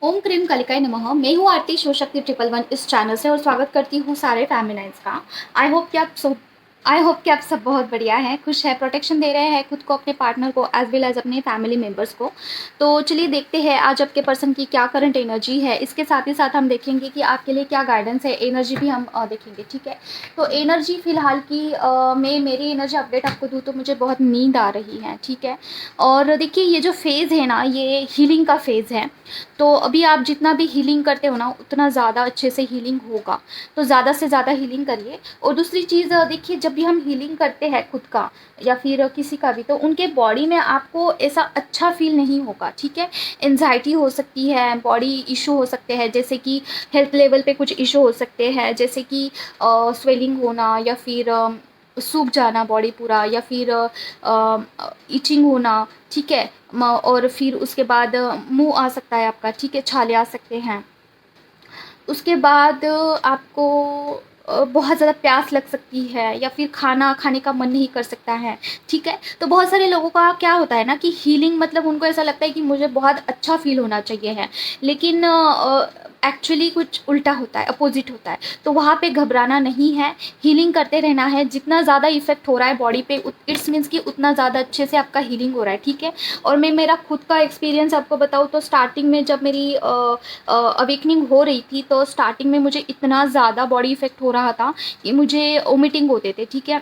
ओम cream कालिकाय नमः। मैं हूँ आरती शिवशक्ति 111 इस चैनल से और स्वागत करती हूँ सारे फेमिनाइन्स का। आई होप कि आप सब बहुत बढ़िया हैं, खुश हैं, प्रोटेक्शन दे रहे हैं खुद को, अपने पार्टनर को, एज वेल एज अपने फैमिली मेम्बर्स को। तो चलिए देखते हैं आज आपके पर्सन की क्या करंट एनर्जी है। इसके साथ ही साथ हम देखेंगे कि आपके लिए क्या गाइडेंस है, एनर्जी भी हम देखेंगे, ठीक है। तो एनर्जी फ़िलहाल की मैं मेरी एनर्जी अपडेट आपको दूँ तो मुझे बहुत नींद आ रही है, ठीक है। और देखिए ये जो फेज़ है ना, ये हीलिंग का फेज़ है। तो अभी आप जितना भी हीलिंग करते हो ना, उतना ज़्यादा अच्छे से हीलिंग होगा। तो ज़्यादा से ज़्यादा हीलिंग करिए। और दूसरी चीज़ देखिए, जब भी हम हीलिंग करते हैं खुद का या फिर किसी का भी, तो उनके बॉडी में आपको ऐसा अच्छा फील नहीं होगा, ठीक है। एंजाइटी हो सकती है, बॉडी इशू हो सकते हैं, जैसे कि हेल्थ लेवल पे कुछ इशू हो सकते हैं, जैसे कि स्वेलिंग होना या फिर सूख जाना बॉडी पूरा, या फिर इचिंग होना, ठीक है। और फिर उसके बाद मुँह आ सकता है आपका, ठीक है, छाले आ सकते हैं। उसके बाद आपको बहुत ज़्यादा प्यास लग सकती है या फिर खाना खाने का मन नहीं कर सकता है, ठीक है। तो बहुत सारे लोगों का क्या होता है ना कि हीलिंग मतलब उनको ऐसा लगता है कि मुझे बहुत अच्छा फ़ील होना चाहिए है, लेकिन एक्चुअली कुछ उल्टा होता है, अपोज़िट होता है। तो वहाँ पे घबराना नहीं है, हीलिंग करते रहना है। जितना ज़्यादा इफ़ेक्ट हो रहा है बॉडी पे, इट्स मीन्स कि उतना ज़्यादा अच्छे से आपका हीलिंग हो रहा है, ठीक है। और मैं मेरा खुद का एक्सपीरियंस आपको बताऊँ तो स्टार्टिंग में जब मेरी अवेकनिंग हो रही थी, तो स्टार्टिंग में मुझे इतना ज़्यादा बॉडी इफ़ेक्ट हो रहा था कि मुझे वोमिटिंग होते थे, ठीक है।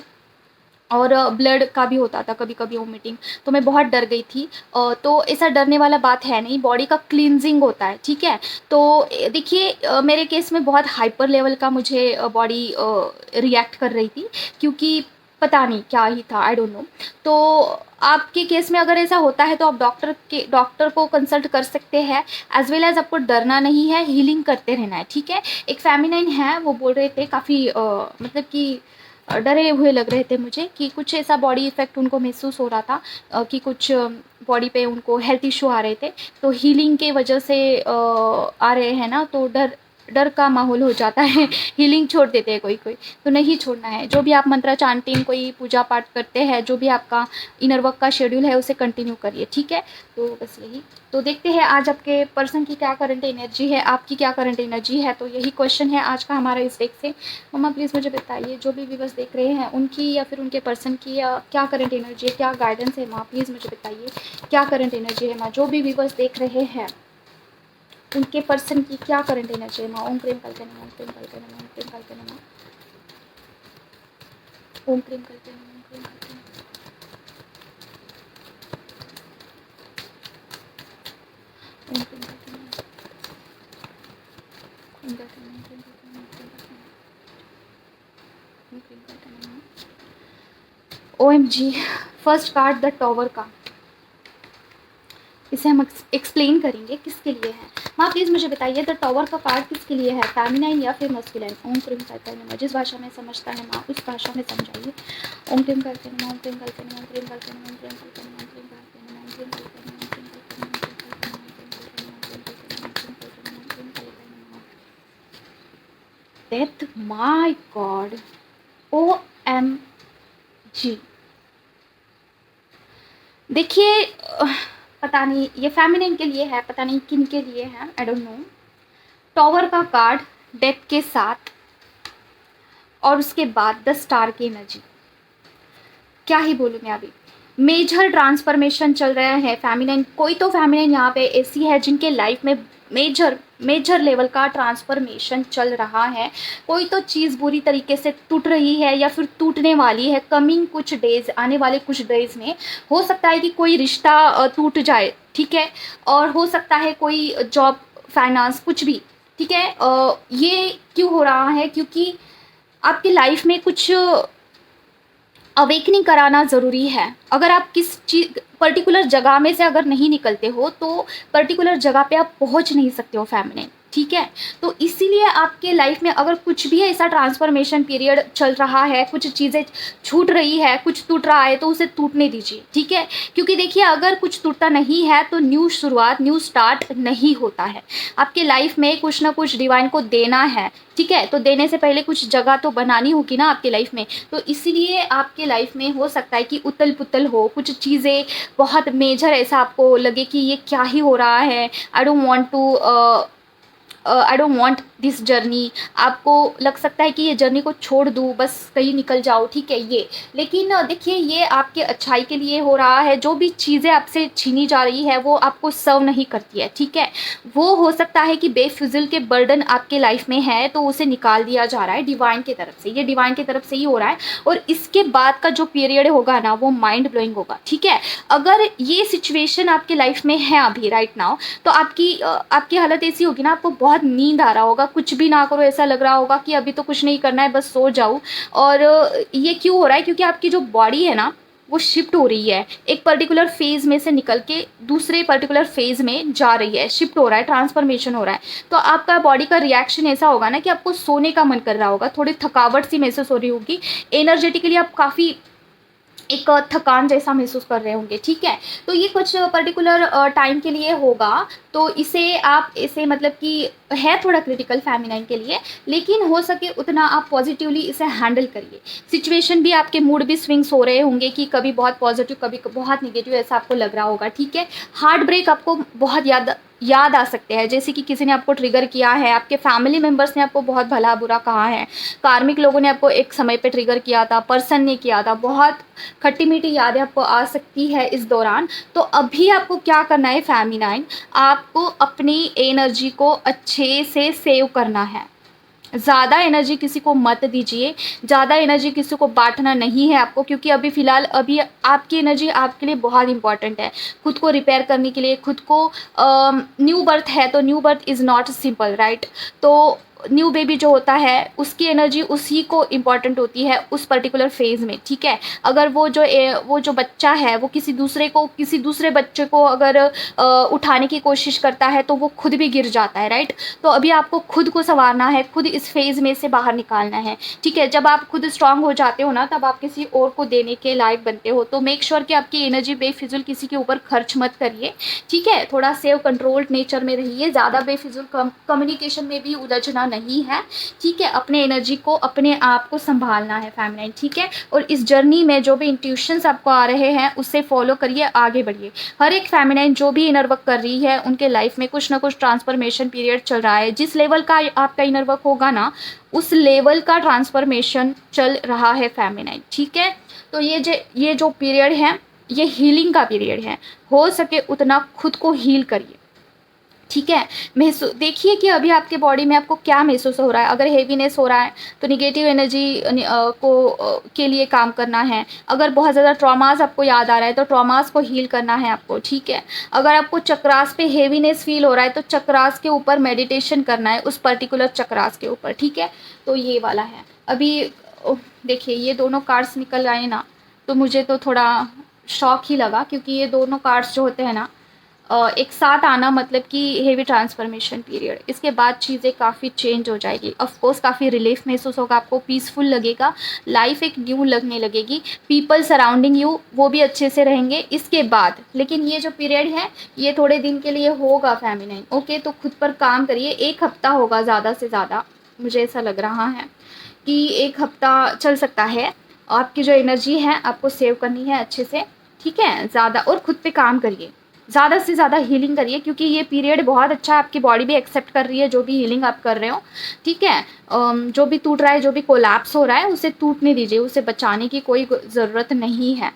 और ब्लड का भी होता था कभी-कभी वोमिटिंग, तो मैं बहुत डर गई थी। तो ऐसा डरने वाला बात है नहीं, बॉडी का क्लींजिंग होता है, ठीक है। तो देखिए मेरे केस में बहुत हाइपर लेवल का मुझे बॉडी रिएक्ट कर रही थी, क्योंकि पता नहीं क्या ही था, आई डोंट नो। तो आपके केस में अगर ऐसा होता है तो आप डॉक्टर को कंसल्ट कर सकते हैं। एज़ वेल एज़ आपको डरना नहीं है, हीलिंग करते रहना है, ठीक है। एक फेमिनाइन है, वो बोल रहे थे काफ़ी मतलब कि डरे हुए लग रहे थे मुझे, कि कुछ ऐसा बॉडी इफ़ेक्ट उनको महसूस हो रहा था कि कुछ बॉडी पे उनको हेल्थ इश्यू आ रहे थे। तो हीलिंग के वजह से आ रहे हैं ना, तो डर डर का माहौल हो जाता है। हीलिंग छोड़ देते हैं कोई-कोई, तो नहीं छोड़ना है। जो भी आप मंत्रा चैंटिंग, कोई पूजा पाठ करते हैं, जो भी आपका इनर वर्क का शेड्यूल है उसे कंटिन्यू करिए, ठीक है। तो बस यही। तो देखते हैं आज आपके पर्सन की क्या करंट एनर्जी है, आपकी क्या करंट एनर्जी है। तो यही क्वेश्चन है आज का हमारा इस डेक से। मम्मा प्लीज़ मुझे बताइए, जो भी व्यूअर्स देख रहे हैं उनकी या फिर उनके पर्सन की या क्या करंट एनर्जी है, क्या गाइडेंस है माँ, प्लीज़ मुझे बताइए क्या करंट एनर्जी है माँ। जो भी व्यूअर्स देख रहे हैं उनके पर्सन की क्या करंट एनर्जी है माँ। ओम क्रीम कल्पे नमः, ओम क्रीम कल्पे नमः, ओम क्रीम कल्पे नमः, ओम क्रीम कल्पे नमः, ओम क्रीम कल्पे नमः, ओम क्रीम कल्पे नमः, ओम कल्पे नमः, ओम क्रीम कल्पे नमः, ओम क्रीम कल्पे नमः। OMG, first card the tower का, इसे हम एक्सप्लेन करेंगे किसके लिए है। माँ प्लीज़ मुझे बताइए द टॉवर का कार्ड किसके लिए है, फेमिनाइन या फिर मस्कुलाइन। ओम क्रीम कल्पे नमः, जिस भाषा में समझता है माँ उस भाषा में समझाइए। ओम क्रीम कल्पे नमः, ओम क्रीम कल्पे नमः, ओम क्रीम कल्पे नमः, ओम क्रीम कल्पे नमः, ओम क्रीम कल्पे नमः, ओम क्रीम कल्पे नमः, ओम क्रीम कल्पे नमः, ओम क्रीम कल्पे नमः, ओम क्रीम कल्पे नमः, ओम क्रीम कल्पे नमः, ओम क्रीम कल्पे नमः, ओम क्रीम कल्पे नमः। Death, my God, OMG। देखिए पता नहीं ये फेमिनिन के लिए है, पता नहीं किन के लिए है, आई डोंट नो। टॉवर का कार्ड डेथ के साथ, और उसके बाद द स्टार की एनर्जी, क्या ही बोलूँ मैं अभी। मेजर ट्रांसफॉर्मेशन चल रहा है फेमिनिन। कोई तो फेमिनिन यहाँ पे ऐसी है जिनके लाइफ में मेजर मेजर लेवल का ट्रांसफॉर्मेशन चल रहा है। कोई तो चीज़ बुरी तरीके से टूट रही है या फिर टूटने वाली है कमिंग कुछ डेज, आने वाले कुछ डेज में। हो सकता है कि कोई रिश्ता टूट जाए, ठीक है। और हो सकता है कोई जॉब, फाइनेंस, कुछ भी, ठीक है। ये क्यों हो रहा है, क्योंकि आपकी लाइफ में कुछ अवेकनिंग कराना ज़रूरी है। अगर आप किस चीज़ पर्टिकुलर जगह में से अगर नहीं निकलते हो तो पर्टिकुलर जगह पे आप पहुंच नहीं सकते हो फेमिनिन, ठीक है। तो इसीलिए आपके लाइफ में अगर कुछ भी ऐसा ट्रांसफॉर्मेशन पीरियड चल रहा है, कुछ चीज़ें छूट रही है, कुछ टूट रहा है, तो उसे टूटने दीजिए, ठीक है। क्योंकि देखिए अगर कुछ टूटता नहीं है तो न्यू शुरुआत, न्यू स्टार्ट नहीं होता है। आपके लाइफ में कुछ ना कुछ डिवाइन को देना है, ठीक है। तो देने से पहले कुछ जगह तो बनानी होगी ना आपके लाइफ में। तो इसीलिए आपके लाइफ में हो सकता है कि उतल पुतल हो, कुछ चीज़ें बहुत मेजर ऐसा आपको लगे कि ये क्या ही हो रहा है, I don't want to I don't want this journey. आपको लग सकता है कि ये जर्नी को छोड़ दूँ, बस कहीं निकल जाओ, ठीक है ये। लेकिन देखिए ये आपके अच्छाई के लिए हो रहा है। जो भी चीज़ें आपसे छीनी जा रही है वो आपको सर्व नहीं करती है, ठीक है। वो हो सकता है कि बेफिज़ूल के बर्डन आपके लाइफ में है तो उसे निकाल दिया जा रहा है डिवाइन की तरफ से, ये डिवाइन की तरफ से ही हो रहा है। और इसके बाद का जो पीरियड होगा ना वो माइंड ब्लोइंग होगा, ठीक है। अगर ये सिचुएशन आपके लाइफ में है अभी राइट नाउ, तो आपकी हालत ऐसी होगी ना, आपको बहुत नींद आ रहा होगा, कुछ भी ना करो, ऐसा लग रहा होगा कि अभी तो कुछ नहीं करना है, बस सो जाओ। और ये क्यों हो रहा है? क्योंकि आपकी जो बॉडी है ना वो शिफ्ट हो रही है, एक पर्टिकुलर फेज में से निकल के दूसरे पर्टिकुलर फेज में जा रही है, शिफ्ट हो रहा है, ट्रांसफॉर्मेशन हो रहा है। तो आपका बॉडी का रिएक्शन ऐसा होगा ना कि आपको सोने का मन कर रहा होगा, थोड़ी थकावट सी महसूस हो रही होगी, एनर्जेटिकली आप काफ़ी एक थकान जैसा महसूस कर रहे होंगे, ठीक है। तो ये कुछ पर्टिकुलर टाइम के लिए होगा। तो इसे मतलब कि है थोड़ा क्रिटिकल फेमिनाइन के लिए, लेकिन हो सके उतना आप पॉजिटिवली इसे हैंडल करिए। सिचुएशन भी आपके मूड भी स्विंग्स हो रहे होंगे कि कभी बहुत पॉजिटिव कभी बहुत निगेटिव, ऐसा आपको लग रहा होगा, ठीक है। हार्ट ब्रेक आपको बहुत याद आ सकते हैं, जैसे कि किसी ने आपको ट्रिगर किया है, आपके फैमिली मेम्बर्स ने आपको बहुत भला बुरा कहा है, कार्मिक लोगों ने आपको एक समय पे ट्रिगर किया था, पर्सन ने किया था, बहुत खट्टी मीठी यादें आपको आ सकती है इस दौरान। तो अभी आपको क्या करना है फेमिनाइन, आपको अपनी एनर्जी को अच्छे से सेव करना है। ज़्यादा एनर्जी किसी को मत दीजिए, ज़्यादा एनर्जी किसी को बांटना नहीं है आपको, क्योंकि अभी फ़िलहाल अभी आपकी एनर्जी आपके लिए बहुत इंपॉर्टेंट है। खुद को रिपेयर करने के लिए, खुद को न्यू बर्थ है तो new birth is not simple right. तो न्यू बेबी जो होता है उसकी एनर्जी उसी को इम्पॉर्टेंट होती है उस पर्टिकुलर फेज़ में, ठीक है। अगर वो जो बच्चा है वो किसी दूसरे बच्चे को अगर उठाने की कोशिश करता है तो वो खुद भी गिर जाता है राइट। तो अभी आपको खुद को संवारना है, खुद इस फेज़ में से बाहर निकालना है, ठीक है। जब आप खुद स्ट्रांग हो जाते हो ना तब आप किसी और को देने के लायक बनते हो। तो मेक श्योर कि आपकी एनर्जी बेफिजूल किसी के ऊपर खर्च मत करिए, ठीक है। थोड़ा सेव कंट्रोल्ड नेचर में रहिए, ज़्यादा बेफिजूल कम्युनिकेशन में भी उलझना नहीं है, ठीक है। अपने एनर्जी को अपने आप को संभालना है फेमिनाइन, ठीक है। और इस जर्नी में जो भी इंट्यूशंस आपको आ रहे हैं उससे फॉलो करिए, आगे बढ़िए। हर एक फेमिनाइन जो भी इनर वर्क कर रही है उनके लाइफ में कुछ ना कुछ ट्रांसफॉर्मेशन पीरियड चल रहा है। जिस लेवल का आपका इनर वर्क होगा ना उस लेवल का ट्रांसफॉर्मेशन चल रहा है फेमिनाइन, ठीक है। तो ये जो पीरियड है ये हीलिंग का पीरियड है, हो सके उतना खुद को हील करिए, ठीक है। महसूस देखिए कि अभी आपके बॉडी में आपको क्या महसूस हो रहा है। अगर हेवीनेस हो रहा है तो निगेटिव एनर्जी के लिए काम करना है। अगर बहुत ज़्यादा ट्रॉमास आपको याद आ रहा है तो ट्रॉमास को हील करना है आपको, ठीक है। अगर आपको चक्रास पे हेवीनेस फील हो रहा है तो चक्रास के ऊपर मेडिटेशन करना है, उस पर्टिकुलर चक्रास के ऊपर, ठीक है। तो ये वाला है अभी। देखिए ये दोनों कार्ड्स निकल आए ना तो मुझे तो थोड़ा शॉक ही लगा, क्योंकि ये दोनों कार्ड्स जो होते हैं ना एक साथ आना मतलब कि हेवी ट्रांसफॉर्मेशन पीरियड, इसके बाद चीज़ें काफ़ी चेंज हो जाएगी। ऑफ कोर्स काफ़ी रिलीफ महसूस होगा आपको, पीसफुल लगेगा, लाइफ एक न्यू लगने लगेगी, पीपल सराउंडिंग यू वो भी अच्छे से रहेंगे इसके बाद। लेकिन ये जो पीरियड है ये थोड़े दिन के लिए होगा फेमिनाइन, ओके। तो खुद पर काम करिए, 1 हफ्ता होगा ज़्यादा से ज़्यादा, मुझे ऐसा लग रहा है कि 1 हफ्ता चल सकता है। आपकी जो एनर्जी है आपको सेव करनी है अच्छे से, ठीक है। ज़्यादा और खुद पे काम करिए, ज़्यादा से ज़्यादा हीलिंग करिए, क्योंकि ये पीरियड बहुत अच्छा है, आपकी बॉडी भी एक्सेप्ट कर रही है जो भी हीलिंग आप कर रहे हो, ठीक है। जो भी टूट रहा है, जो भी कोलैप्स हो रहा है उसे टूटने दीजिए, उसे बचाने की कोई ज़रूरत नहीं है,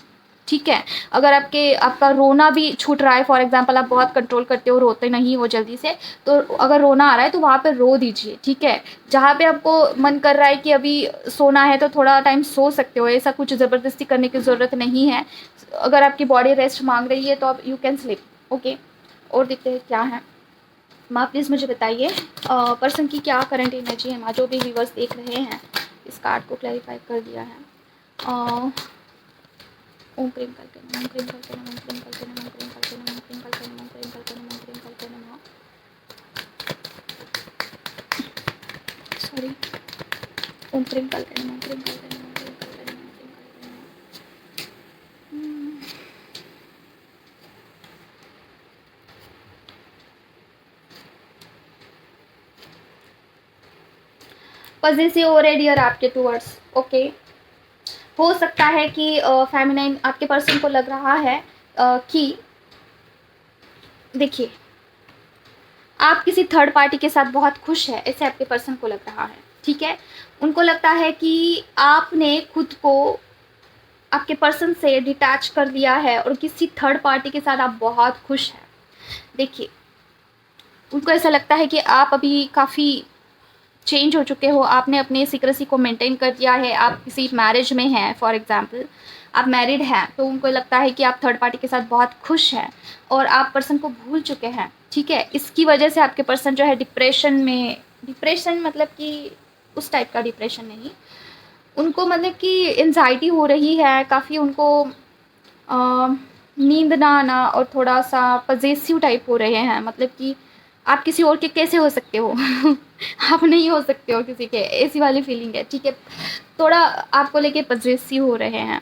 ठीक है। अगर आपका रोना भी छूट रहा है, फॉर एग्जांपल आप बहुत कंट्रोल करते हो, रोते नहीं हो जल्दी से, तो अगर रोना आ रहा है तो वहाँ पे रो दीजिए, ठीक है। जहाँ पे आपको मन कर रहा है कि अभी सोना है तो थोड़ा टाइम सो सकते हो, ऐसा कुछ ज़बरदस्ती करने की ज़रूरत नहीं है। अगर आपकी बॉडी रेस्ट मांग रही है तो आप यू कैन स्लीप, ओके। और देखते हैं क्या है। माँ प्लीज़ मुझे बताइए पर्सन की क्या करंट एनर्जी है। माँ जो भी व्यूवर्स देख रहे हैं इस कार्ड को क्लैरिफाई कर दिया है। ओम क्रीम करके नमः, ओम क्रीम करके नमः, ओम क्रीम करके नमः, ओम क्रीम करके नमः, ओम क्रीम करके नमः, ओम क्रीम करके नमः, ओम क्रीम करके नमः, ओम क्रीम करके नमः। सॉरी, ओम प्रेम कल करना, ओम प्रेम कल करना, ओम प्रेम कल करना, ओम प्रेम कल करना। पॉजिटिव हो रहे डियर आपके टूवर्ड्स, ओके। हो सकता है कि फेमिनाइन आपके पर्सन को लग रहा है कि देखिए आप किसी थर्ड पार्टी के साथ बहुत खुश है, ऐसे आपके पर्सन को लग रहा है, ठीक है। उनको लगता है कि आपने खुद को आपके पर्सन से डिटैच कर दिया है और किसी थर्ड पार्टी के साथ आप बहुत खुश हैं। देखिए उनको ऐसा लगता है कि आप अभी काफ़ी चेंज हो चुके हो, आपने अपने सीक्रेसी को मेंटेन कर दिया है, आप किसी मैरिज में हैं, फॉर एग्जांपल आप मैरिड हैं, तो उनको लगता है कि आप थर्ड पार्टी के साथ बहुत खुश हैं और आप पर्सन को भूल चुके हैं, ठीक है। इसकी वजह से आपके पर्सन जो है डिप्रेशन में, डिप्रेशन मतलब कि उस टाइप का डिप्रेशन नहीं, उनको मतलब कि एंजाइटी हो रही है काफ़ी, उनको नींद ना आना और थोड़ा सा पजेसिव टाइप हो रहे हैं, मतलब कि आप किसी और के कैसे हो सकते हो आप नहीं हो सकते हो किसी के, ऐसी वाली फीलिंग है, ठीक है। थोड़ा आपको लेके पजेसिव हो रहे हैं,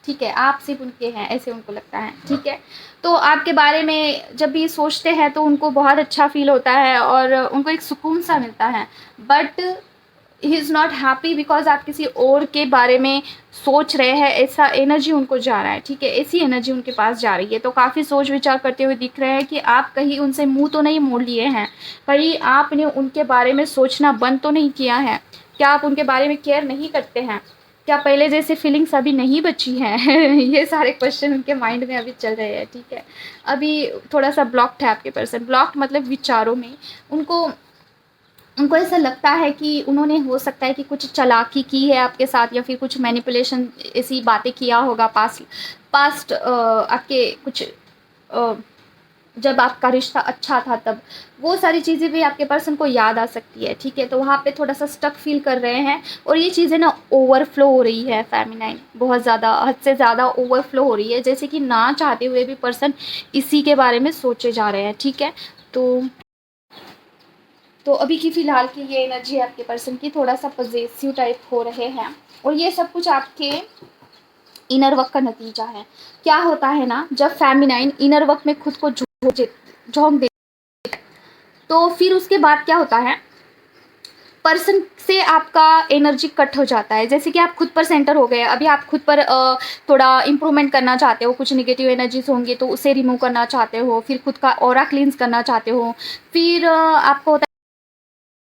ठीक है, आप सिर्फ उनके हैं ऐसे उनको लगता है, ठीक है। तो आपके बारे में जब भी सोचते हैं तो उनको बहुत अच्छा फील होता है और उनको एक सुकून सा मिलता है, but he is not happy because आप किसी और के बारे में सोच रहे हैं, ऐसा एनर्जी उनको जा रहा है, ठीक है, ऐसी एनर्जी उनके पास जा रही है। तो काफ़ी सोच विचार करते हुए दिख रहे हैं कि आप कहीं उनसे मुंह तो नहीं मोड़ लिए हैं, कहीं आपने उनके बारे में सोचना बंद तो नहीं किया है, क्या आप उनके बारे में केयर नहीं करते हैं, क्या पहले जैसे फीलिंग्स अभी नहीं बची हैं ये सारे क्वेश्चन उनके माइंड में अभी चल रहे हैं, ठीक है। अभी थोड़ा सा ब्लॉक्ड है आपके पर्सन, ब्लॉक्ड मतलब विचारों में, उनको उनको ऐसा लगता है कि उन्होंने हो सकता है कि कुछ चालाकी की है आपके साथ या फिर कुछ मैनिपुलेशन ऐसी बातें किया होगा पास्ट आपके कुछ जब आपका रिश्ता अच्छा था तब, वो सारी चीज़ें भी आपके पर्सन को याद आ सकती है, ठीक है। तो वहाँ पे थोड़ा सा स्टक फील कर रहे हैं और ये चीज़ें ना ओवरफ्लो हो रही है फेमिनाइन, बहुत ज़्यादा, हद से ज़्यादा ओवरफ्लो हो रही है, जैसे कि ना चाहते हुए भी पर्सन इसी के बारे में सोचे जा रहे हैं, ठीक है। तो अभी की फ़िलहाल की ये एनर्जी आपके पर्सन की थोड़ा सा पॉजिटिव टाइप हो रहे हैं और ये सब कुछ आपके इनर वर्क का नतीजा है। क्या होता है ना, जब फेमिनाइन इनर वर्क में खुद को झोंक दे, तो फिर उसके बाद क्या होता है, पर्सन से आपका एनर्जी कट हो जाता है, जैसे कि आप खुद पर सेंटर हो गए, अभी आप खुद पर थोड़ा इम्प्रूवमेंट करना चाहते हो, कुछ नेगेटिव एनर्जीज होंगी तो उसे रिमूव करना चाहते हो, फिर खुद का ऑरा क्लींस करना चाहते हो, फिर आपको होता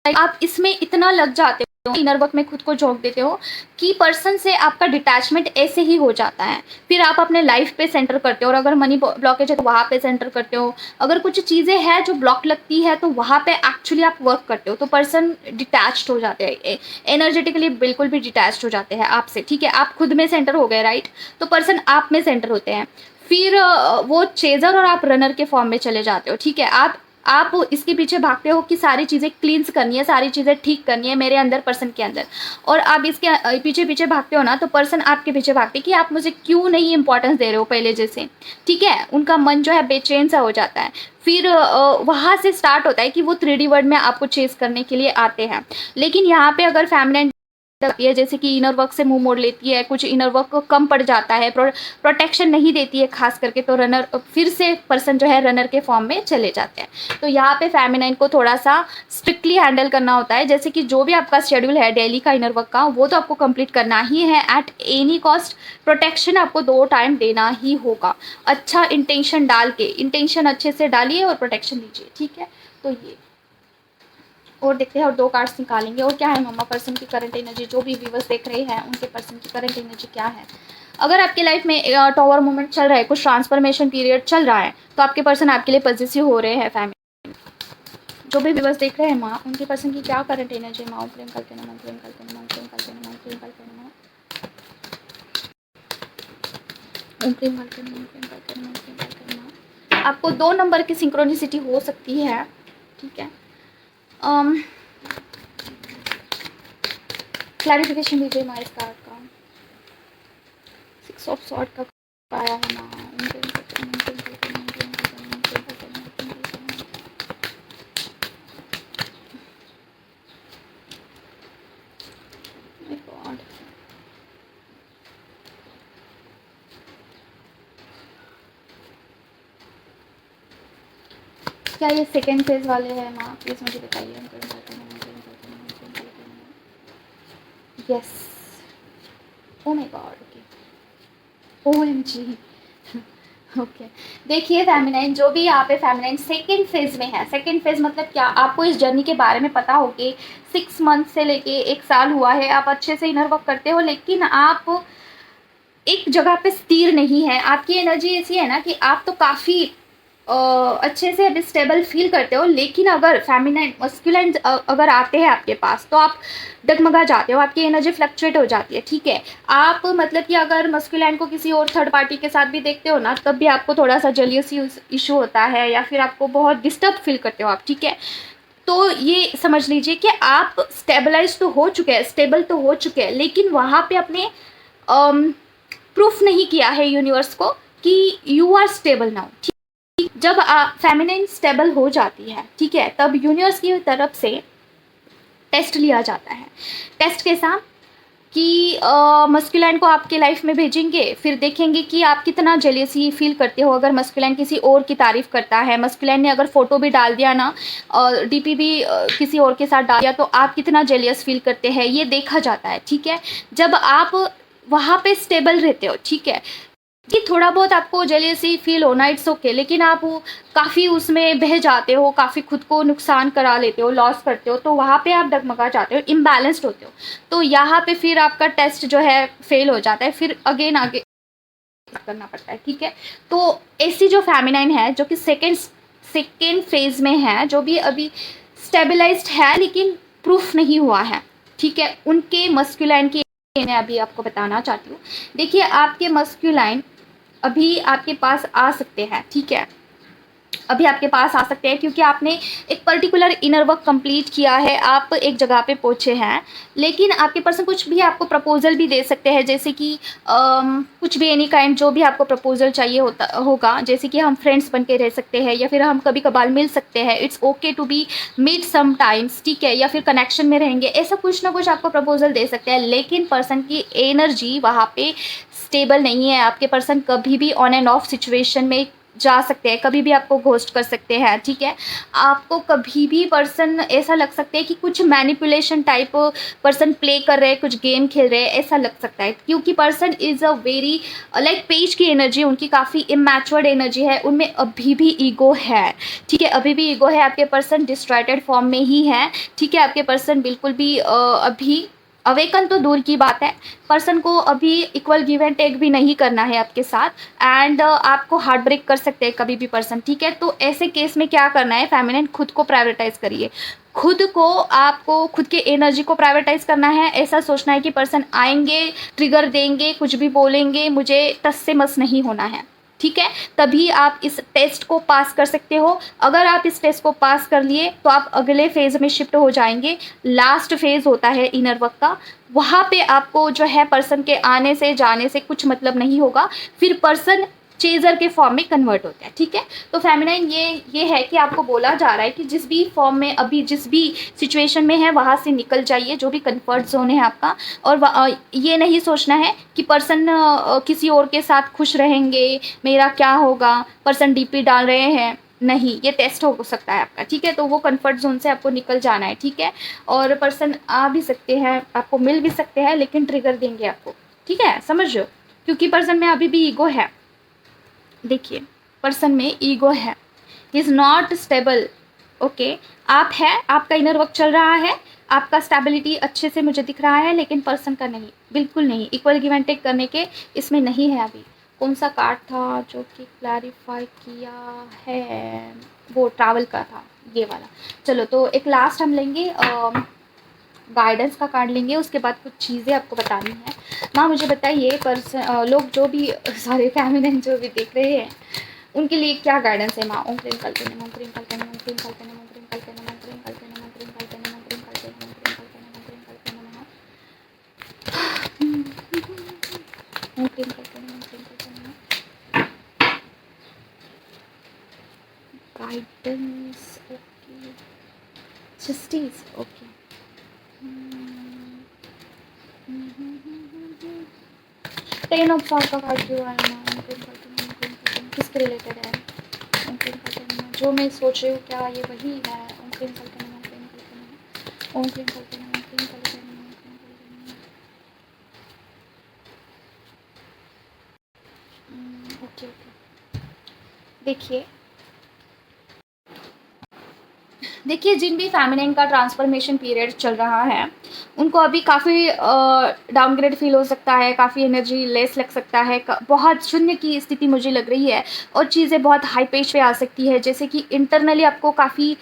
है आप इसमें इतना लग जाते हो, इनर वर्क में खुद को झोंक देते हो कि पर्सन से आपका डिटैचमेंट ऐसे ही हो जाता है। फिर आप अपने लाइफ पे सेंटर करते हो और अगर मनी ब्लॉकेज है तो वहाँ पे सेंटर करते हो, अगर कुछ चीज़ें हैं जो ब्लॉक लगती है तो वहाँ पे एक्चुअली आप वर्क करते हो, तो पर्सन डिटैच्ड हो जाते हैं, एनर्जेटिकली बिल्कुल भी डिटैच्ड हो जाते हैं आपसे, ठीक है। आप खुद में सेंटर हो गए, राइट, तो पर्सन आप में सेंटर होते हैं, फिर वो चेजर और आप रनर के फॉर्म में चले जाते हो, ठीक है। आप इसके पीछे भागते हो कि सारी चीज़ें क्लींस करनी है, सारी चीज़ें ठीक करनी है मेरे अंदर, पर्सन के अंदर, और आप इसके पीछे पीछे भागते हो ना, तो पर्सन आपके पीछे भागते कि आप मुझे क्यों नहीं इंपॉर्टेंस दे रहे हो पहले जैसे, ठीक है। उनका मन जो है बेचैन सा हो जाता है, फिर वहाँ से स्टार्ट होता है कि वो 3D वर्ल्ड में आपको चेस करने के लिए आते हैं। लेकिन यहाँ पे अगर फैमिली है, जैसे कि इनर वर्क से मुंह मोड़ लेती है, कुछ इनर वर्क को कम पड़ जाता है, प्रोटेक्शन नहीं देती है खास करके, तो रनर फिर से पर्सन जो है रनर के फॉर्म में चले जाते हैं। तो यहाँ पे फेमिनाइन को थोड़ा सा स्ट्रिक्टली हैंडल करना होता है, जैसे कि जो भी आपका शेड्यूल है डेली का इनर वर्क का, वो तो आपको कंप्लीट करना ही है एट एनी कॉस्ट, प्रोटेक्शन आपको 2 टाइम देना ही होगा, अच्छा इंटेंशन डाल के, इंटेंशन अच्छे से डालिए और प्रोटेक्शन दीजिए, ठीक है। तो ये और देखते हैं और 2 कार्ड्स निकालेंगे और क्या है मम्मा पर्सन की करंट एनर्जी, जो भी व्यूवर्स देख रहे हैं उनके पर्सन की करंट एनर्जी क्या है। अगर आपके लाइफ में टॉवर मूवमेंट चल रहा है, कुछ ट्रांसफॉर्मेशन पीरियड चल रहा है, तो आपके पर्सन आपके लिए पॉजिटिव हो रहे हैं फैमिली, जो भी व्यूवर्स देख रहे हैं माँ, उनके पर्सन की क्या करंट एनर्जी है। माँ प्रेम करते ना, प्रेम करते ना, प्रेम करते ना, प्रेम करते ना, प्रेम करते ना, प्रेम करते ना, प्रेम करते ना। आपको 2 नंबर की सिंक्रोनिसिटी हो सकती है, ठीक है। क्लैरिफिकेशन दीजिए माँ इस कार्ड का, 6 ऑफ सॉर्ड का आया है माँ, क्या ये सेकेंड फेज वाले हैं माँ? प्लीज़ मुझे बताइए। Yes, oh my God, okay, OMG। Okay, देखिए फेमिनाइन, जो भी यहाँ पे फेमिनाइन सेकेंड फेज में है, सेकेंड फेज मतलब क्या, आपको इस जर्नी के बारे में पता हो कि 6 मंथ से लेके 1 साल हुआ है, आप अच्छे से इनर वर्क करते हो, लेकिन आप एक जगह पे स्थिर नहीं है। आपकी एनर्जी ऐसी है ना कि आप तो काफ़ी अच्छे से अभी स्टेबल फील करते हो, लेकिन अगर फेमिनाइन मस्कुलाइन अगर आते हैं आपके पास तो आप डगमगा जाते हो, आपकी एनर्जी फ्लक्चुएट हो जाती है, ठीक है। आप मतलब कि अगर मस्कुलाइन को किसी और थर्ड पार्टी के साथ भी देखते हो ना, तब भी आपको थोड़ा सा जेलियसी इशू होता है, या फिर आपको बहुत डिस्टर्ब फील करते हो आप, ठीक है। तो ये समझ लीजिए कि आप स्टेबलाइज तो हो चुके हैं, स्टेबल तो हो चुके हैं, लेकिन वहाँ पे अपने प्रूफ नहीं किया है यूनिवर्स को कि यू आर स्टेबल नाउ। जब फेमिनिन स्टेबल हो जाती है, ठीक है, तब यूनिवर्स की तरफ से टेस्ट लिया जाता है। टेस्ट कैसा कि मस्कुलाइन को आपके लाइफ में भेजेंगे, फिर देखेंगे कि आप कितना जेलियसी फील करते हो। अगर मस्कुलाइन किसी और की तारीफ करता है, मस्कुलाइन ने अगर फोटो भी डाल दिया ना और DP भी किसी और के साथ डाल दिया, तो आप कितना जेलियस फील करते हैं, ये देखा जाता है, ठीक है। जब आप वहाँ पे स्टेबल रहते हो, ठीक है, कि थोड़ा बहुत आपको जेलेसी फील होना इट्स ओके, लेकिन आप काफ़ी उसमें बह जाते हो, काफ़ी खुद को नुकसान करा लेते हो, लॉस करते हो, तो वहाँ पे आप डगमगा जाते हो, इम्बैलेंस्ड होते हो। तो यहाँ पे फिर आपका टेस्ट जो है फेल हो जाता है, फिर अगेन आगे करना पड़ता है, ठीक है। तो ऐसी जो फेमिनाइन है जो कि सेकेंड फेज में है, जो भी अभी स्टेबलाइज्ड है लेकिन प्रूफ नहीं हुआ है, ठीक है, उनके मस्कुलाइन की मैं अभी आपको बताना चाहती हूँ। देखिए, आपके मस्कुलाइन अभी आपके पास आ सकते हैं, ठीक है, अभी आपके पास आ सकते हैं, क्योंकि आपने एक पर्टिकुलर इनर वर्क कंप्लीट किया है, आप एक जगह पे पहुंचे हैं। लेकिन आपके पर्सन कुछ भी आपको प्रपोजल भी दे सकते हैं, जैसे कि कुछ भी एनी काइंड, जो भी आपको प्रपोजल चाहिए होगा, जैसे कि हम फ्रेंड्स बन के रह सकते हैं, या फिर हम कभी कभार मिल सकते हैं, it's okay to be meet sometimes, ठीक है, या फिर कनेक्शन में रहेंगे, ऐसा कुछ ना कुछ आपको प्रपोजल दे सकते हैं। लेकिन पर्सन की एनर्जी वहाँ पे स्टेबल नहीं है। आपके पर्सन कभी भी ऑन एंड ऑफ सिचुएशन में जा सकते हैं, कभी भी आपको घोस्ट कर सकते हैं, ठीक है। आपको कभी भी पर्सन ऐसा लग सकता है कि कुछ मैनिपुलेशन टाइप पर्सन प्ले कर रहे हैं, कुछ गेम खेल रहे हैं, ऐसा लग सकता है, क्योंकि person is a very like page की एनर्जी, उनकी काफ़ी इमैच्योर्ड एनर्जी है, उनमें अभी भी ईगो है, ठीक है, अभी भी ईगो है। आपके पर्सन डिस्ट्रॉयटेड फॉर्म में ही है, ठीक है। आपके पर्सन बिल्कुल भी अभी अवेकन तो दूर की बात है, पर्सन को अभी इक्वल गिव एंड टेक भी नहीं करना है आपके साथ, एंड आपको हार्ट ब्रेक कर सकते हैं कभी भी पर्सन, ठीक है। तो ऐसे केस में क्या करना है, फेमिनिन खुद को प्रायोरिटाइज करिए, खुद को, आपको खुद के एनर्जी को प्रायोरिटाइज करना है। ऐसा सोचना है कि पर्सन आएंगे, ट्रिगर देंगे, कुछ भी बोलेंगे, मुझे टस से मस नहीं होना है, ठीक है। तभी आप इस टेस्ट को पास कर सकते हो। अगर आप इस टेस्ट को पास कर लिए तो आप अगले फेज में शिफ्ट हो जाएंगे। लास्ट फेज होता है इनर वर्क का, वहाँ पे आपको जो है पर्सन के आने से जाने से कुछ मतलब नहीं होगा, फिर पर्सन चेजर के फॉर्म में कन्वर्ट होता है, ठीक है। तो फेमिनाइन ये है कि आपको बोला जा रहा है कि जिस भी फॉर्म में अभी जिस भी सिचुएशन में है वहाँ से निकल जाइए, जो भी कंफर्ट जोन है आपका, और ये नहीं सोचना है कि पर्सन किसी और के साथ खुश रहेंगे, मेरा क्या होगा, पर्सन DP डाल रहे हैं, नहीं, ये टेस्ट हो सकता है आपका, ठीक है। तो वो कंफर्ट जोन से आपको निकल जाना है, ठीक है। और पर्सन आ भी सकते हैं, आपको मिल भी सकते हैं, लेकिन ट्रिगर देंगे आपको, ठीक है, समझ रहे हो, क्योंकि पर्सन में अभी भी ईगो है। देखिए, पर्सन में ईगो है, इज़ नॉट स्टेबल, ओके। आप है, आपका इनर वर्क चल रहा है, आपका स्टेबिलिटी अच्छे से मुझे दिख रहा है, लेकिन पर्सन का नहीं, बिल्कुल नहीं, इक्वल गिव एंड टेक करने के इसमें नहीं है अभी। कौन सा कार्ड था जो कि क्लैरिफाई किया है, वो ट्रैवल का था, ये वाला। चलो, तो एक लास्ट हम लेंगे, गाइडेंस का कार्ड लेंगे, उसके बाद कुछ चीज़ें आपको बतानी है। माँ मुझे बताइए, पर्सन लोग जो भी सारे फेमिनिन जो भी देख रहे हैं, उनके लिए क्या गाइडेंस है माँ? ओम क्रीम कल्पने, ओम क्रीम कल्पने, ओम क्रीम कल्पने, ओम क्रीम कल्पने, ओम क्रीम कल्पने, ओम क्रीम कल्पने, ओम क्रीम कल्पने, ओम क्रीम कल्पने, ओम क्रीम कल्पने, ओम क्रीम कल्पने, ओम क्रीम कल्पने, guidance, okay, justice, okay. Ten of sword का कार्ड जो है ना, किसके रिलेटेड है? जो मैं सोच रही हूँ क्या ये वही है? ओम क्लीम कल्पना, ओम क्लीम कल्पना, ओम क्लीम कल्पना, ओम क्लीम कल्पना, ओम क्लीम कल्पना। Okay okay. देखिए देखिए जिन भी फेमिनिन का ट्रांसफॉर्मेशन पीरियड चल रहा है उनको अभी काफ़ी डाउनग्रेड फील हो सकता है, काफ़ी एनर्जी लेस लग सकता है, बहुत शून्य की स्थिति मुझे लग रही है और चीज़ें बहुत हाई पेज पे आ सकती है, जैसे कि इंटरनली आपको काफ़ी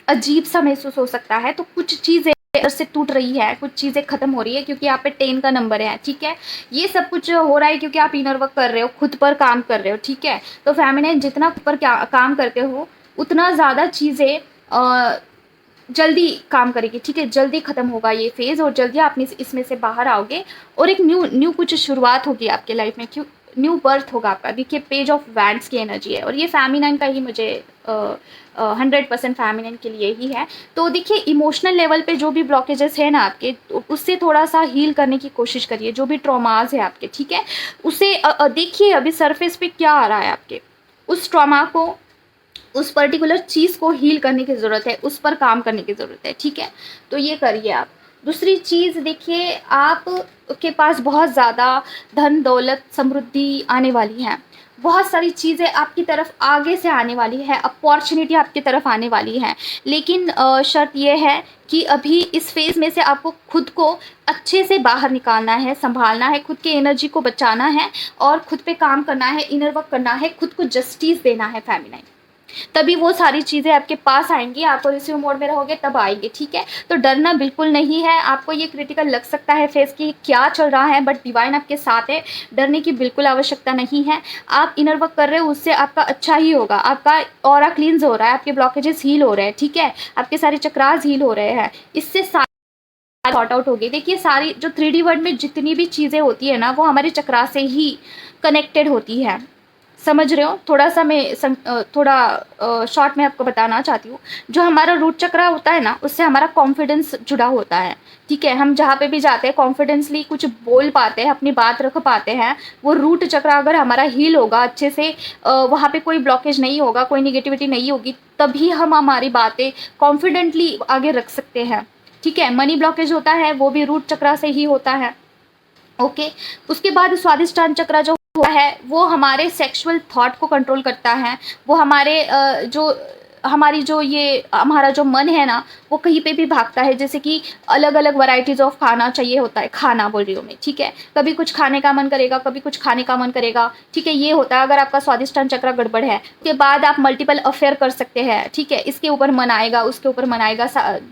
अजीब सा महसूस हो सकता है। तो कुछ चीज़ें से टूट रही है, कुछ चीज़ें खत्म हो रही है क्योंकि यहाँ पे 10 का नंबर है, ठीक है। ये सब कुछ हो रहा है क्योंकि आप इनर वर्क कर रहे हो, खुद पर काम कर रहे हो, ठीक है। तो फेमिनिन जितना खुद पर काम करते हो उतना ज़्यादा चीज़ें जल्दी काम करेगी, ठीक है। जल्दी खत्म होगा ये फेज़ और जल्दी आप इसमें से बाहर आओगे और एक न्यू कुछ शुरुआत होगी आपके लाइफ में, क्यों न्यू बर्थ होगा आपका। देखिए पेज ऑफ वैंड्स की एनर्जी है और ये फेमिनाइन का ही मुझे 100% फेमिनाइन के लिए ही है। तो देखिए इमोशनल लेवल पे जो भी ब्लॉकेजेस है ना आपके, तो उससे थोड़ा सा हील करने की कोशिश करिए। जो भी ट्रॉमाज है आपके, ठीक है, उसे देखिए अभी सरफेस पे क्या आ रहा है आपके। उस ट्रॉमा को, उस पर्टिकुलर चीज़ को हील करने की ज़रूरत है, उस पर काम करने की ज़रूरत है, ठीक है। तो ये करिए आप। दूसरी चीज़ देखिए, आप के पास बहुत ज़्यादा धन दौलत समृद्धि आने वाली है, बहुत सारी चीज़ें आपकी तरफ आगे से आने वाली है, अपॉर्चुनिटी आपकी तरफ आने वाली है। लेकिन शर्त यह है कि अभी इस फेज़ में से आपको खुद को अच्छे से बाहर निकालना है, संभालना है, खुद की एनर्जी को बचाना है और खुद पे काम करना है, इनर वर्क करना है, खुद को जस्टिस देना है फेमिनाइन। तभी वो सारी चीज़ें आपके पास आएंगी। आप रिसीव मोड में रहोगे तब आएंगे, ठीक है। तो डरना बिल्कुल नहीं है। आपको ये क्रिटिकल लग सकता है फेस की क्या चल रहा है, बट डिवाइन आपके साथ है, डरने की बिल्कुल आवश्यकता नहीं है। आप इनर वर्क कर रहे हो, उससे आपका अच्छा ही होगा। आपका ऑरा क्लींस हो रहा है, आपके ब्लॉकेजेस हील हो रहे हैं, ठीक है, आपके सारे चक्रास हील हो रहे हैं, इससे सॉर्ट आउट होगी। देखिए सारी जो 3D वर्ल्ड में जितनी भी चीज़ें होती है ना, वो हमारे चक्रा से ही कनेक्टेड होती है, समझ रहे हो। थोड़ा सा मैं थोड़ा शॉर्ट में आपको बताना चाहती हूँ। जो हमारा रूट चक्रा होता है ना, उससे हमारा कॉन्फिडेंस जुड़ा होता है, ठीक है। हम जहाँ पे भी जाते हैं कॉन्फिडेंसली कुछ बोल पाते हैं, अपनी बात रख पाते हैं। वो रूट चक्रा अगर हमारा हील होगा अच्छे से, वहाँ पे कोई ब्लॉकेज नहीं होगा, कोई निगेटिविटी नहीं होगी, तभी हम हमारी बातें कॉन्फिडेंटली आगे रख सकते हैं, ठीक है। मनी ब्लॉकेज होता है वो भी रूट चक्रा से ही होता है, ओके। उसके बाद स्वादिष्टान चक्र जो हुआ है वो हमारे सेक्सुअल थॉट को कंट्रोल करता है। वो हमारे हमारा जो मन है ना, वो कहीं पे भी भागता है, जैसे कि अलग अलग वैरायटीज ऑफ खाना चाहिए होता है, खाना बोल रही हूँ मैं, ठीक है। कभी कुछ खाने का मन करेगा, कभी कुछ खाने का मन करेगा, ठीक है। ये होता है अगर आपका स्वादिष्टान चक्र गड़बड़ है। उसके बाद आप मल्टीपल अफेयर कर सकते हैं, ठीक है। इसके ऊपर मन आएगा, उसके ऊपर मन आएगा,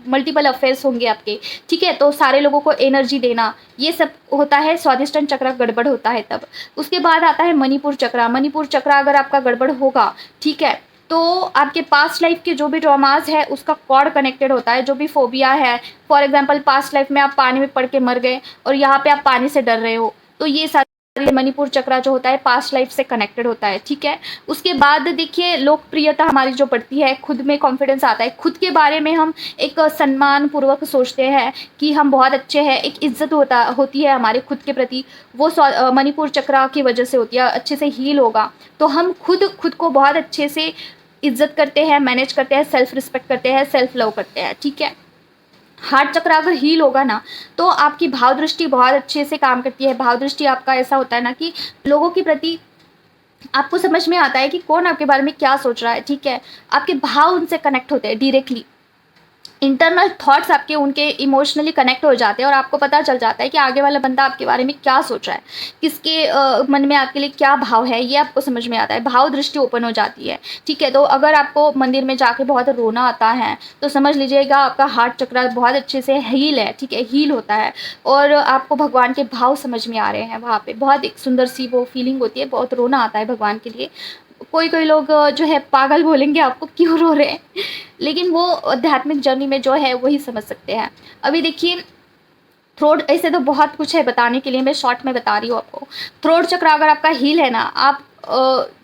मल्टीपल अफेयर्स होंगे आपके, ठीक है। तो सारे लोगों को एनर्जी देना, ये सब होता है स्वादिष्टान चक्र गड़बड़ होता है तब। उसके बाद आता है मणिपुर चक्र। मणिपुर चक्र अगर आपका गड़बड़ होगा, ठीक है, तो आपके पास्ट लाइफ के जो भी ट्रॉमास है उसका कॉर्ड कनेक्टेड होता है। जो भी फोबिया है, फॉर एग्जांपल पास्ट लाइफ में आप पानी में पड़ के मर गए और यहाँ पे आप पानी से डर रहे हो, तो ये सारी मणिपुर चक्र जो होता है पास्ट लाइफ से कनेक्टेड होता है, ठीक है। उसके बाद देखिए लोकप्रियता हमारी जो बढ़ती है, खुद में कॉन्फिडेंस आता है, खुद के बारे में हम एक सम्मान पूर्वक सोचते हैं कि हम बहुत अच्छे हैं, एक इज्जत होती है हमारे खुद के प्रति। वो मणिपुर चक्र की वजह से होती है, अच्छे से हील होगा तो हम खुद को बहुत अच्छे से इज्जत करते हैं, मैनेज करते हैं, सेल्फ रिस्पेक्ट करते हैं, सेल्फ लव करते हैं, ठीक है। हार्ट चक्र अगर हील होगा ना, तो आपकी भाव दृष्टि बहुत अच्छे से काम करती है। भाव दृष्टि आपका ऐसा होता है ना कि लोगों के प्रति आपको समझ में आता है कि कौन आपके बारे में क्या सोच रहा है, ठीक है। आपके भाव उनसे कनेक्ट होते हैं डायरेक्टली, इंटरनल थॉट्स आपके उनके इमोशनली कनेक्ट हो जाते हैं और आपको पता चल जाता है कि आगे वाला बंदा आपके बारे में क्या सोच रहा है, किसके मन में आपके लिए क्या भाव है, ये आपको समझ में आता है। भाव दृष्टि ओपन हो जाती है, ठीक है। तो अगर आपको मंदिर में जाके बहुत रोना आता है तो समझ लीजिएगा आपका हार्ट चक्र बहुत अच्छे से हील है, ठीक है, हील होता है और आपको भगवान के भाव समझ में आ रहे हैं। वहाँ पे बहुत एक सुंदर सी वो फीलिंग होती है, बहुत रोना आता है भगवान के लिए। कोई कोई लोग जो है पागल बोलेंगे आपको, क्यों रो रहे हैं, लेकिन वो आध्यात्मिक जर्नी में जो है वही समझ सकते हैं। अभी देखिए थ्रोट, ऐसे तो बहुत कुछ है बताने के लिए, मैं शॉर्ट में बता रही हूँ आपको। थ्रोट चक्र अगर आपका हील है ना, आप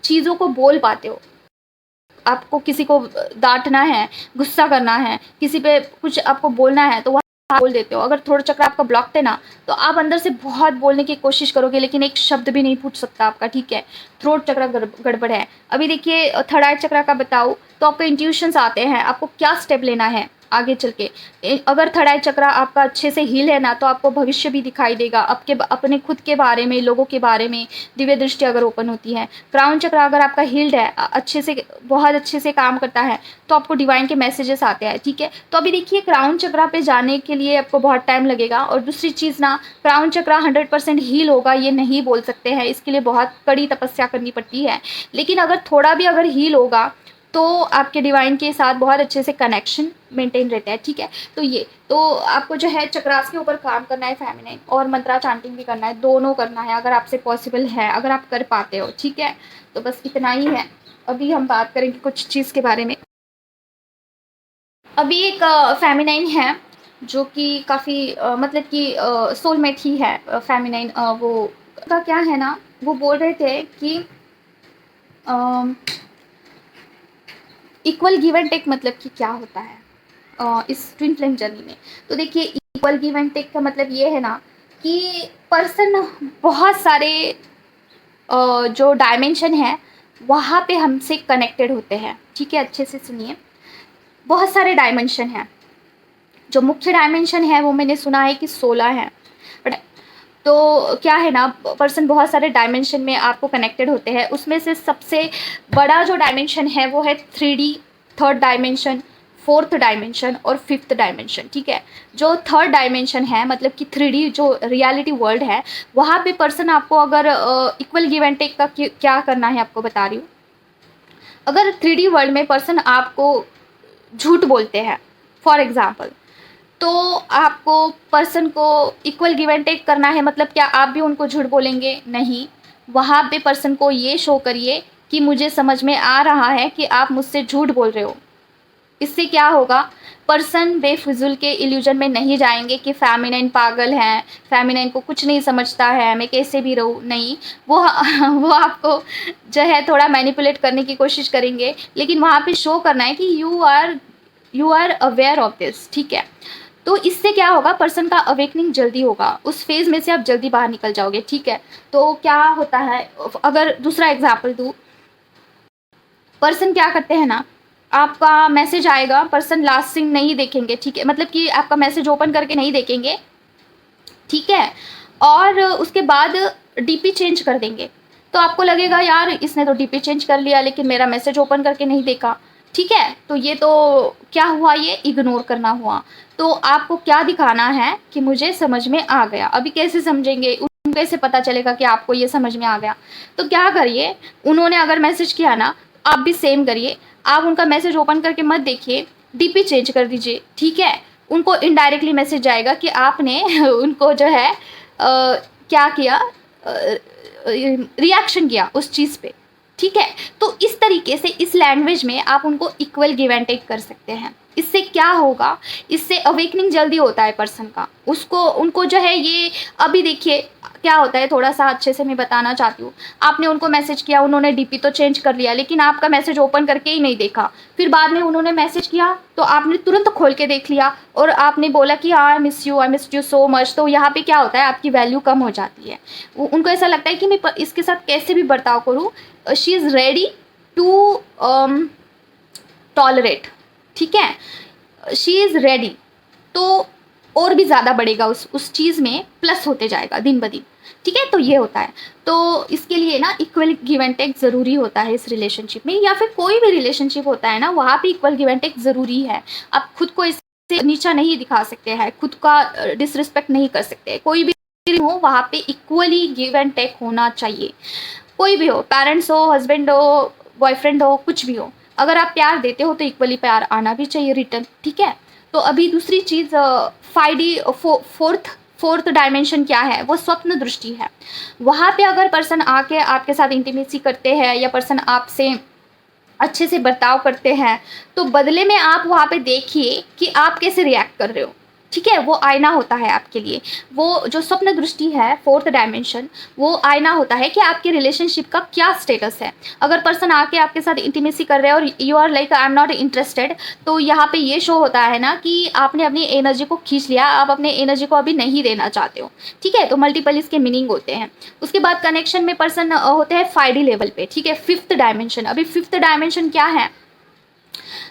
चीज़ों को बोल पाते हो। आपको किसी को डांटना है, गुस्सा करना है, किसी पे कुछ आपको बोलना है, तो हाँ बोल देते हो। अगर थ्रोट चक्र आपका ब्लॉक है ना, तो आप अंदर से बहुत बोलने की कोशिश करोगे लेकिन एक शब्द भी नहीं पूछ सकता आपका, ठीक है, थ्रोट चक्र गड़बड़ है। अभी देखिए थर्ड आई चक्र का बताऊँ तो आपके इंट्यूशंस आते हैं, आपको क्या स्टेप लेना है आगे चल के। अगर थर्ड आई चक्र आपका अच्छे से हील है ना, तो आपको भविष्य भी दिखाई देगा, आपके अपने खुद के बारे में, लोगों के बारे में दिव्य दृष्टि अगर ओपन होती है। क्राउन चक्र अगर आपका हील्ड है, अच्छे से, बहुत अच्छे से काम करता है, तो आपको डिवाइन के मैसेजेस आते हैं, ठीक है। तो अभी देखिए क्राउन चक्र पे जाने के लिए आपको बहुत टाइम लगेगा। और दूसरी चीज़ ना, क्राउन चक्र 100% हील होगा ये नहीं बोल सकते हैं, इसके लिए बहुत कड़ी तपस्या करनी पड़ती है। लेकिन अगर थोड़ा भी अगर हील होगा तो आपके डिवाइन के साथ बहुत अच्छे से कनेक्शन मेंटेन रहता है, ठीक है। तो ये तो आपको जो है चक्रास के ऊपर काम करना है फेमिनाइन, और मंत्रा चांटिंग भी करना है, दोनों करना है अगर आपसे पॉसिबल है, अगर आप कर पाते हो, ठीक है। तो बस इतना ही है। अभी हम बात करेंगे कुछ चीज़ के बारे में। अभी एक फेमिनाइन है जो कि काफ़ी मतलब कि सोलमेट ही है फेमिनाइन। वो का क्या है ना, वो बोल रहे थे कि इक्वल गिव एंड टेक मतलब कि क्या होता है इस ट्विन फ्लेम जर्नी में। तो देखिए इक्वल गिव एंड टेक का मतलब ये है ना कि पर्सन बहुत सारे जो डायमेंशन है वहाँ पे हमसे कनेक्टेड होते हैं, ठीक है। अच्छे से सुनिए, बहुत सारे डायमेंशन हैं। जो मुख्य डायमेंशन है वो मैंने सुना है कि 16 है। तो क्या है ना, पर्सन बहुत सारे डायमेंशन में आपको कनेक्टेड होते हैं। उसमें से सबसे बड़ा जो डायमेंशन है वो है 3D, third dimension, fourth dimension और फिफ्थ डायमेंशन, ठीक है। जो थर्ड डायमेंशन है मतलब कि 3D जो रियलिटी वर्ल्ड है, वहाँ पे पर्सन आपको अगर इक्वल गिव एंड टेक का क्या करना है आपको बता रही हूँ। अगर 3D वर्ल्ड में पर्सन आपको झूठ बोलते हैं फॉर एग्ज़ाम्पल, तो आपको पर्सन को इक्वल गिव एंड टेक करना है। मतलब क्या आप भी उनको झूठ बोलेंगे? नहीं। वहाँ पे पर्सन को ये शो करिए कि मुझे समझ में आ रहा है कि आप मुझसे झूठ बोल रहे हो। इससे क्या होगा, पर्सन बेफिजुल के इल्यूजन में नहीं जाएंगे कि फेमिनाइन पागल है, फेमिनाइन को कुछ नहीं समझता है, मैं कैसे भी रहूँ। नहीं, वो आपको जो है थोड़ा मैनिपुलेट करने की कोशिश करेंगे, लेकिन वहाँ पे शो करना है कि you are aware of this, ठीक है। तो इससे क्या होगा, पर्सन का अवेकनिंग जल्दी होगा, उस फेज़ में से आप जल्दी बाहर निकल जाओगे, ठीक है। तो क्या होता है, अगर दूसरा एग्जाम्पल दूँ, पर्सन क्या करते हैं ना, आपका मैसेज आएगा, पर्सन लास्ट सीन नहीं देखेंगे, ठीक है, मतलब कि आपका मैसेज ओपन करके नहीं देखेंगे, ठीक है, और उसके बाद डीपी चेंज कर देंगे। तो आपको लगेगा यार इसने तो डीपी चेंज कर लिया लेकिन मेरा मैसेज ओपन करके नहीं देखा, ठीक है। तो ये तो क्या हुआ, ये इग्नोर करना हुआ। तो आपको क्या दिखाना है कि मुझे समझ में आ गया। अभी कैसे समझेंगे, उनको कैसे पता चलेगा कि आपको ये समझ में आ गया। तो क्या करिए, उन्होंने अगर मैसेज किया ना, आप भी सेम करिए, आप उनका मैसेज ओपन करके मत देखिए, डीपी चेंज कर दीजिए, ठीक है। उनको इनडायरेक्टली मैसेज जाएगा कि आपने उनको जो है क्या किया, रिएक्शन किया उस चीज़ पे, ठीक है। तो इस तरीके से इस लैंग्वेज में आप उनको इक्वल गिव एंड टेक कर सकते हैं। इससे क्या होगा, इससे अवेकनिंग जल्दी होता है पर्सन का, उसको उनको जो है ये। अभी देखिए क्या होता है, थोड़ा सा अच्छे से मैं बताना चाहती हूँ। आपने उनको मैसेज किया, उन्होंने डीपी तो चेंज कर लिया लेकिन आपका मैसेज ओपन करके ही नहीं देखा। फिर बाद में उन्होंने मैसेज किया तो आपने तुरंत खोल के देख लिया और आपने बोला कि I miss you so much. तो यहाँ पे क्या होता है, आपकी वैल्यू कम हो जाती है। उनको ऐसा लगता है कि मैं इसके साथ कैसे भी बर्ताव करूँ, she is ready to tolerate, ठीक है, शी इज़ रेडी। तो और भी ज़्यादा बढ़ेगा उस चीज़ में, प्लस होते जाएगा दिन ब दिन, ठीक है। तो ये होता है। तो इसके लिए ना इक्वल गिव एंड टेक ज़रूरी होता है इस रिलेशनशिप में, या फिर कोई भी रिलेशनशिप होता है ना, वहाँ पे इक्वल गिव एंड टेक ज़रूरी है। आप खुद को इससे नीचा नहीं दिखा सकते हैं, खुद का डिसरिस्पेक्ट नहीं कर सकते। कोई भी हो वहाँ पे इक्वली गिव एंड टेक होना चाहिए। कोई भी हो, पेरेंट्स हो, हस्बैंड हो, बॉयफ्रेंड हो, कुछ भी हो, अगर आप प्यार देते हो तो इक्वली प्यार आना भी चाहिए रिटर्न, ठीक है। तो अभी दूसरी चीज़ 5D फोर्थ डायमेंशन क्या है, वो स्वप्न दृष्टि है। वहाँ पे अगर पर्सन आके आपके साथ इंटीमेसी करते हैं या पर्सन आपसे अच्छे से बर्ताव करते हैं, तो बदले में आप वहाँ पे देखिए कि आप कैसे रिएक्ट कर रहे हो, ठीक है, वो आईना होता है आपके लिए। वो जो स्वप्न दृष्टि है, फोर्थ डायमेंशन, वो आईना होता है कि आपके रिलेशनशिप का क्या स्टेटस है। अगर पर्सन आके आपके साथ इंटीमेसी कर रहे हैं और you are like I am not interested, तो यहाँ पे ये शो होता है ना कि आपने अपनी एनर्जी को खींच लिया, आप अपने एनर्जी को अभी नहीं देना चाहते हो। ठीक है, तो मल्टीपल इसके मीनिंग होते हैं। उसके बाद कनेक्शन में पर्सन होते हैं 5D लेवल पे। ठीक है, फिफ्थ डायमेंशन। अभी फिफ्थ डायमेंशन क्या है,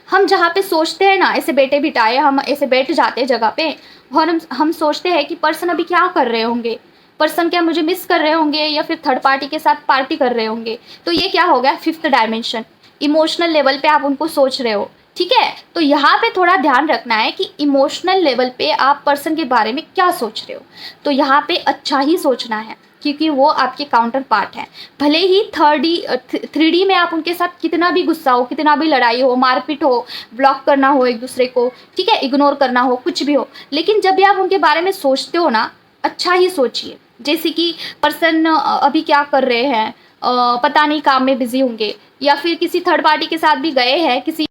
हम जहाँ पे सोचते हैं ना, ऐसे बैठे बिठाए हम ऐसे बैठ जाते हैं जगह पे, और हम सोचते हैं कि पर्सन अभी क्या कर रहे होंगे, पर्सन क्या मुझे मिस कर रहे होंगे या फिर थर्ड पार्टी के साथ पार्टी कर रहे होंगे। तो ये क्या हो गया, फिफ्थ डायमेंशन। इमोशनल लेवल पे आप उनको सोच रहे हो। ठीक है, तो यहाँ पे थोड़ा ध्यान रखना है कि इमोशनल लेवल पे आप पर्सन के बारे में क्या सोच रहे हो। तो यहाँ पे अच्छा ही सोचना है, क्योंकि वो आपके काउंटर पार्ट है। भले ही 3D में आप उनके साथ कितना भी गुस्सा हो, कितना भी लड़ाई हो, मारपीट हो, ब्लॉक करना हो एक दूसरे को, ठीक है, इग्नोर करना हो, कुछ भी हो, लेकिन जब भी आप उनके बारे में सोचते हो ना, अच्छा ही सोचिए। जैसे कि पर्सन अभी क्या कर रहे हैं, पता नहीं काम में बिजी होंगे, या फिर किसी थर्ड पार्टी के साथ भी गए हैं, किसी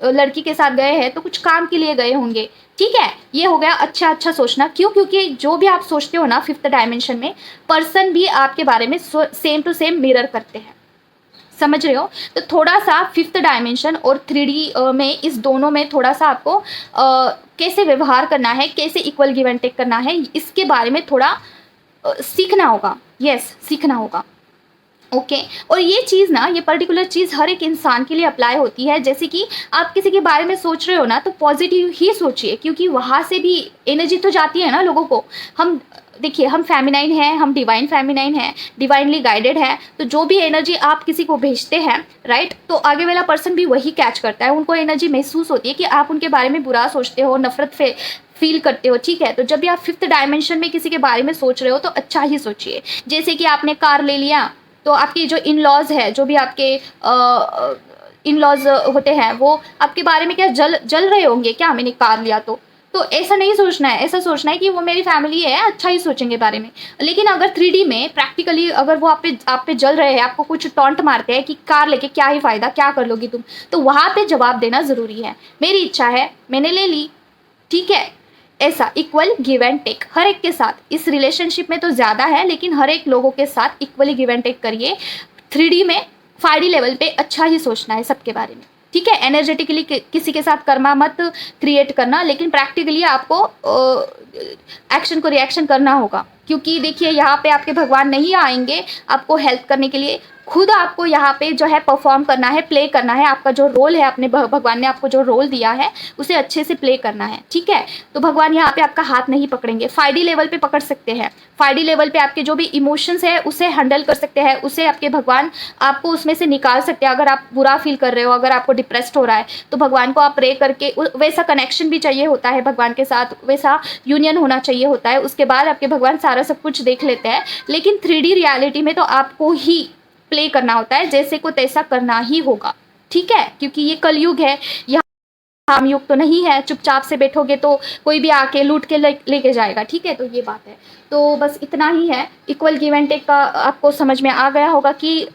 लड़की के साथ गए हैं तो कुछ काम के लिए गए होंगे। ठीक है, ये हो गया अच्छा अच्छा सोचना। क्यों, क्योंकि जो भी आप सोचते हो ना फिफ्थ डायमेंशन में, पर्सन भी आपके बारे में सेम टू सेम मिरर करते हैं। समझ रहे हो? तो थोड़ा सा फिफ्थ डायमेंशन और 3D में, इस दोनों में थोड़ा सा आपको कैसे व्यवहार करना है, कैसे इक्वल गिव एंड टेक करना है, इसके बारे में थोड़ा सीखना होगा। यस, सीखना होगा। ओके, और ये चीज़ ना, ये पर्टिकुलर चीज़ हर एक इंसान के लिए अप्लाई होती है। जैसे कि आप किसी के बारे में सोच रहे हो ना, तो पॉजिटिव ही सोचिए, क्योंकि वहाँ से भी एनर्जी तो जाती है ना लोगों को। हम देखिए, हम फेमिनाइन हैं, हम डिवाइन फेमिनाइन हैं, डिवाइनली गाइडेड है। तो जो भी एनर्जी आप किसी को भेजते हैं, राइट, तो आगे वाला पर्सन भी वही कैच करता है। उनको एनर्जी महसूस होती है कि आप उनके बारे में बुरा सोचते हो, नफरत फील करते हो। ठीक है, तो जब भी आप फिफ्थ डायमेंशन में किसी के बारे में सोच रहे हो तो अच्छा ही सोचिए। जैसे कि आपने कार ले लिया, तो आपके जो इन लॉज है, जो भी आपके इन लॉज होते हैं, वो आपके बारे में क्या जल रहे होंगे क्या, मैंने कार लिया तो ऐसा नहीं सोचना है। ऐसा सोचना है कि वो मेरी फैमिली है, अच्छा ही सोचेंगे बारे में। लेकिन अगर 3D में प्रैक्टिकली अगर वो आप पे जल रहे हैं, आपको कुछ टॉन्ट मारते हैं कि कार लेके क्या ही फ़ायदा, क्या कर लोगी तुम, तो वहाँ पे जवाब देना ज़रूरी है। मेरी इच्छा है, मैंने ले ली, ठीक है। ऐसा इक्वल गिव एंड टेक हर एक के साथ, इस रिलेशनशिप में तो ज़्यादा है, लेकिन हर एक लोगों के साथ इक्वली गिव एंड टेक करिए। 3D में 5D लेवल पे अच्छा ही सोचना है सबके बारे में। ठीक है, एनर्जेटिकली किसी के साथ कर्मा मत क्रिएट करना, लेकिन प्रैक्टिकली आपको एक्शन को रिएक्शन करना होगा। क्योंकि देखिए, यहाँ पे आपके भगवान नहीं आएंगे आपको हेल्प करने के लिए, खुद आपको यहाँ पे जो है परफॉर्म करना है, प्ले करना है। आपका जो रोल है, अपने भगवान ने आपको जो रोल दिया है उसे अच्छे से प्ले करना है। ठीक है, तो भगवान यहाँ पे आपका हाथ नहीं पकड़ेंगे, 5D लेवल पे पकड़ सकते हैं। 5D लेवल पे आपके जो भी इमोशंस है उसे हैंडल कर सकते हैं, उसे आपके भगवान आपको उसमें से निकाल सकते हैं। अगर आप बुरा फील कर रहे हो, अगर आपको डिप्रेस्ड हो रहा है, तो भगवान को आप प्रे करके, वैसा कनेक्शन भी चाहिए होता है भगवान के साथ, वैसा यूनियन होना चाहिए होता है। उसके बाद आपके भगवान सारा सब कुछ देख लेते हैं। लेकिन 3D रियलिटी में तो आपको ही प्ले करना होता है, जैसे को तैसा करना ही होगा। ठीक है, क्योंकि ये कलयुग है, यहाँ काम युग तो नहीं है। चुपचाप से बैठोगे तो कोई भी आके लूट के लेके जाएगा। ठीक है, तो ये बात है। तो बस इतना ही है। इक्वल गिव एंड टेक का आपको समझ में आ गया होगा कि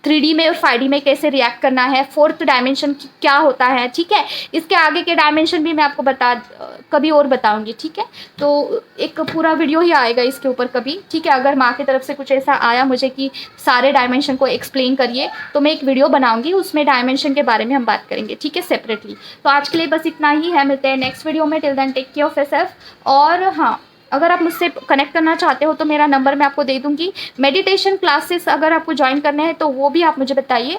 3D में और 5D में कैसे रिएक्ट करना है, फोर्थ डायमेंशन क्या होता है। ठीक है, इसके आगे के डायमेंशन भी मैं आपको कभी और बताऊंगी। ठीक है, तो एक पूरा वीडियो ही आएगा इसके ऊपर कभी। ठीक है, अगर माँ की तरफ से कुछ ऐसा आया मुझे कि सारे डायमेंशन को एक्सप्लेन करिए, तो मैं एक वीडियो बनाऊंगी, उसमें डायमेंशन के बारे में हम बात करेंगे। ठीक है, सेपरेटली। तो आज के लिए बस इतना ही है, मिलते हैं नेक्स्ट वीडियो में। Till then take care of yourself. और हाँ, अगर आप मुझसे कनेक्ट करना चाहते हो तो मेरा नंबर मैं आपको दे दूंगी। मेडिटेशन क्लासेस अगर आपको ज्वाइन करने हैं तो वो भी आप मुझे बताइए,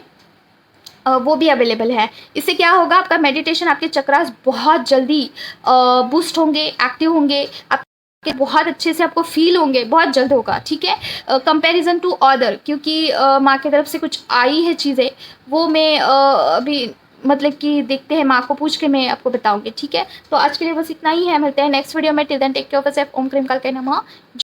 वो भी अवेलेबल है। इससे क्या होगा, आपका मेडिटेशन, आपके चक्रास बहुत जल्दी बूस्ट होंगे, एक्टिव होंगे, आपके बहुत अच्छे से आपको फील होंगे, बहुत जल्द होगा। ठीक है, कंपैरिजन टू अदर, क्योंकि माँ की तरफ से कुछ आई है चीज़ें, वो मैं अभी मतलब कि देखते हैं, माँ को पूछ के मैं आपको बताऊंगी। ठीक है, तो आज के लिए बस इतना ही है, मिलते हैं नेक्स्ट वीडियो में। Till then take care of yourself. ओम क्रीम काल के नमः।